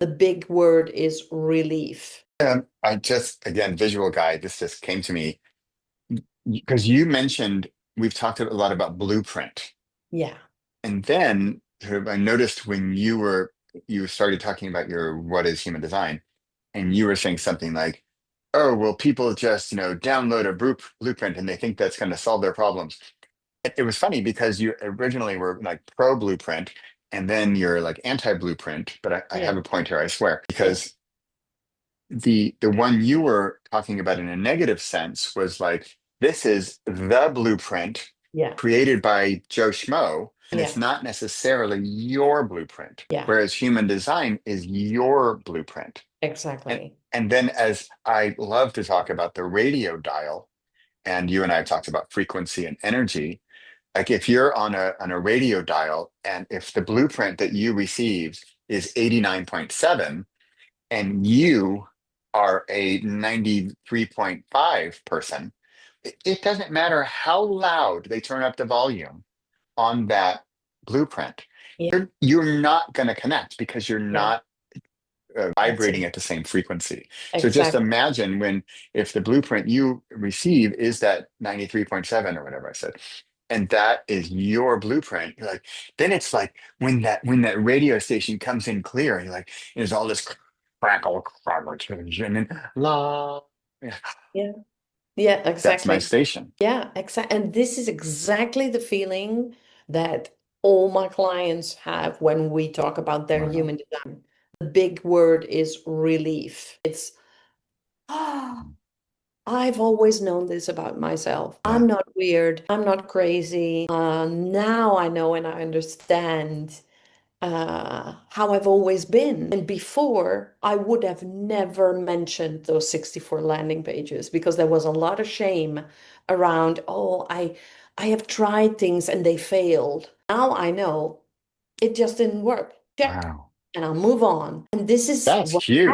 The big word is relief. I just, again, visual guy, this just came to me because you mentioned we've talked a lot about blueprint. Yeah. And then sort of I noticed when you started talking about your what is human design, and you were saying something like, oh, well, people just, download a blueprint and they think that's going to solve their problems. It was funny because you originally were like pro blueprint and then you're like anti blueprint, but I Yeah. have a point here, I swear, Yeah. because the one you were talking about in a negative sense was like this is the blueprint Yeah. created by Joe Schmo, and it's Yeah. not necessarily your blueprint. Yeah. Whereas human design is your blueprint. And Exactly. and then as I love to talk about the radio dial, and you and I have talked about frequency and energy, like if you're on a radio dial, and if the blueprint that you received is 89.7 and you are a 93.5 person, it doesn't matter how loud they turn up the volume on that blueprint. Yeah. You're not going to connect because you're Yeah. not That's vibrating it. at the same frequency. So just Exactly. imagine if the blueprint you receive is that 93.7 or whatever I said, and that is your blueprint, you're like, then it's like when that radio station comes in clear, you're like, there's all this crackle, crackle, and then la. Yeah, Yeah. Yeah, that's my exactly. station. Yeah, exactly. And this is exactly the feeling that all my clients have when we talk about their Wow. human design. The big word is relief. It's, ah, I've always known this about myself. Yeah. I'm not weird. I'm not crazy. Now I know and I understand how I've always been. And before, I would have never mentioned those 64 landing pages because there was a lot of shame around, oh, I have tried things and they failed. Now I know it just didn't work. Check. Wow. And I'll move on. And this is That's what huge.